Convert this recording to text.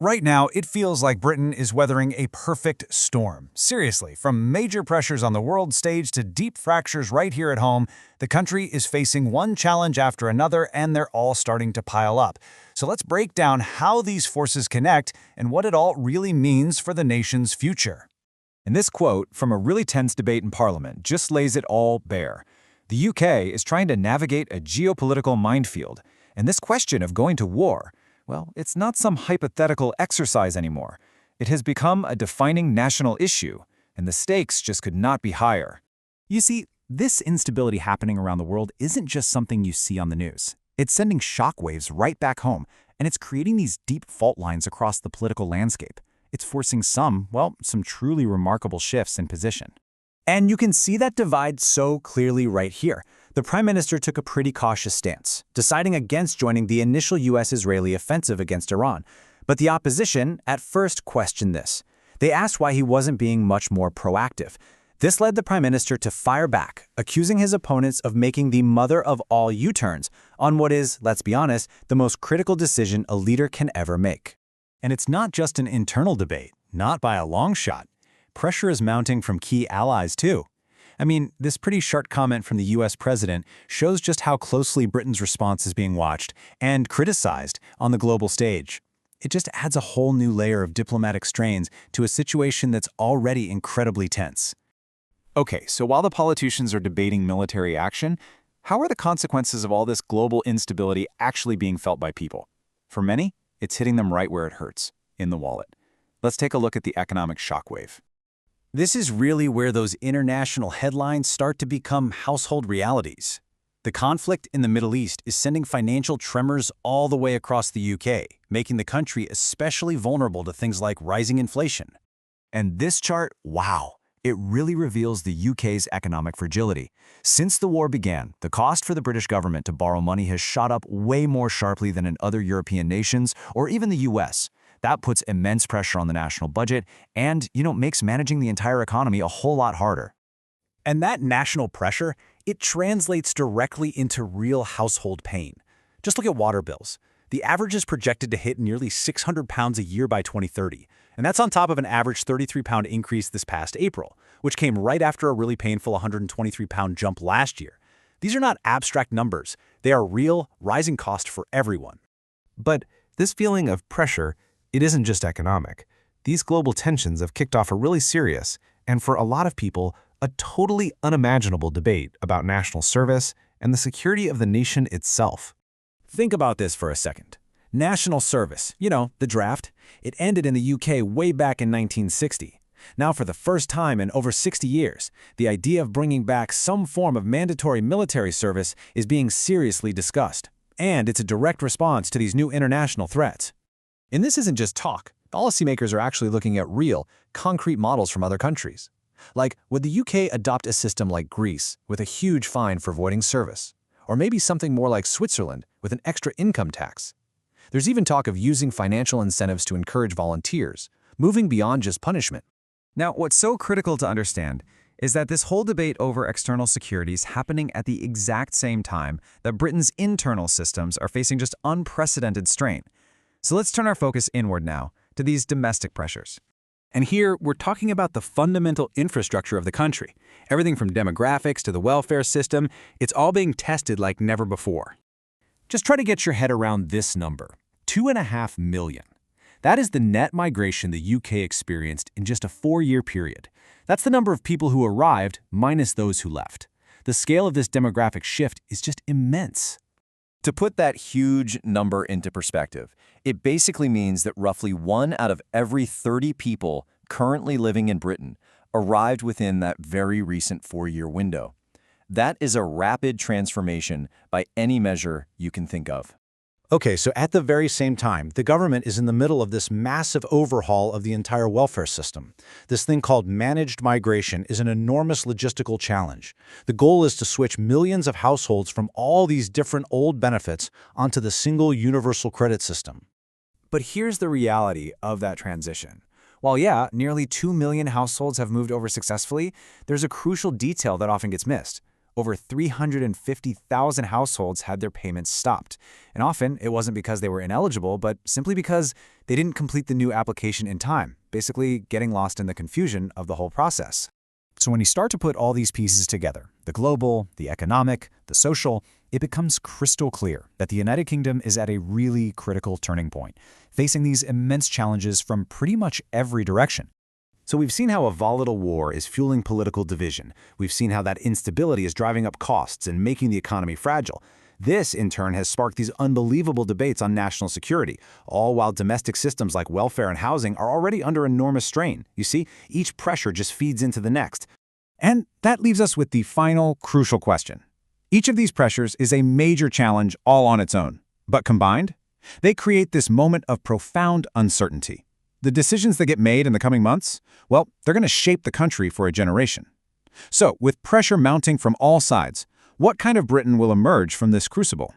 Right now, it feels like Britain is weathering a perfect storm. Seriously, from major pressures on the world stage to deep fractures right here at home, the country is facing one challenge after another, and they're all starting to pile up. So let's break down how these forces connect and what it all really means for the nation's future. And this quote from a really tense debate in Parliament just lays it all bare. The UK is trying to navigate a geopolitical minefield, and this question of going to war, well, it's not some hypothetical exercise anymore. It has become a defining national issue, and the stakes just could not be higher. You see, this instability happening around the world isn't just something you see on the news. It's sending shockwaves right back home, and it's creating these deep fault lines across the political landscape. It's forcing some truly remarkable shifts in position. And you can see that divide so clearly right here. The Prime Minister took a pretty cautious stance, deciding against joining the initial US-Israeli offensive against Iran. But the opposition at first questioned this. They asked why he wasn't being much more proactive. This led the Prime Minister to fire back, accusing his opponents of making the mother of all U-turns on what is, let's be honest, the most critical decision a leader can ever make. And it's not just an internal debate, not by a long shot. Pressure is mounting from key allies too. I mean, this pretty sharp comment from the US president shows just how closely Britain's response is being watched and criticized on the global stage. It just adds a whole new layer of diplomatic strains to a situation that's already incredibly tense. Okay, so while the politicians are debating military action, how are the consequences of all this global instability actually being felt by people? For many, it's hitting them right where it hurts, in the wallet. Let's take a look at the economic shockwave. This is really where those international headlines start to become household realities. The conflict in the Middle East is sending financial tremors all the way across the UK, making the country especially vulnerable to things like rising inflation. And this chart, wow, it really reveals the UK's economic fragility. Since the war began, the cost for the British government to borrow money has shot up way more sharply than in other European nations or even the US. That puts immense pressure on the national budget and, makes managing the entire economy a whole lot harder. And that national pressure, it translates directly into real household pain. Just look at water bills. The average is projected to hit nearly £600 a year by 2030, and that's on top of an average £33 increase this past April, which came right after a really painful £123 jump last year. These are not abstract numbers. They are real, rising costs for everyone. But this feeling of pressure, it isn't just economic. These global tensions have kicked off a really serious, and for a lot of people, a totally unimaginable debate about national service and the security of the nation itself. Think about this for a second. National service, the draft, it ended in the UK way back in 1960. Now, for the first time in over 60 years, the idea of bringing back some form of mandatory military service is being seriously discussed. And it's a direct response to these new international threats. And this isn't just talk. Policymakers are actually looking at real, concrete models from other countries. Like, would the UK adopt a system like Greece with a huge fine for voiding service? Or maybe something more like Switzerland with an extra income tax? There's even talk of using financial incentives to encourage volunteers, moving beyond just punishment. Now, what's so critical to understand is that this whole debate over external security is happening at the exact same time that Britain's internal systems are facing just unprecedented strain. So let's turn our focus inward now to these domestic pressures. And here, we're talking about the fundamental infrastructure of the country. Everything from demographics to the welfare system, it's all being tested like never before. Just try to get your head around this number, 2.5 million. That is the net migration the UK experienced in just a 4-year period. That's the number of people who arrived minus those who left. The scale of this demographic shift is just immense. To put that huge number into perspective, it basically means that roughly 1 out of every 30 people currently living in Britain arrived within that very recent 4-year window. That is a rapid transformation by any measure you can think of. Okay, so at the very same time, the government is in the middle of this massive overhaul of the entire welfare system. This thing called managed migration is an enormous logistical challenge. The goal is to switch millions of households from all these different old benefits onto the single universal credit system. But here's the reality of that transition. While nearly 2 million households have moved over successfully, there's a crucial detail that often gets missed. over 350,000 households had their payments stopped. And often, it wasn't because they were ineligible, but simply because they didn't complete the new application in time, basically getting lost in the confusion of the whole process. So when you start to put all these pieces together, the global, the economic, the social, it becomes crystal clear that the United Kingdom is at a really critical turning point, facing these immense challenges from pretty much every direction. So we've seen how a volatile war is fueling political division. We've seen how that instability is driving up costs and making the economy fragile. This, in turn, has sparked these unbelievable debates on national security, all while domestic systems like welfare and housing are already under enormous strain. You see, each pressure just feeds into the next. And that leaves us with the final, crucial question. Each of these pressures is a major challenge all on its own, but combined, they create this moment of profound uncertainty. The decisions that get made in the coming months, well, they're going to shape the country for a generation. So, with pressure mounting from all sides, what kind of Britain will emerge from this crucible?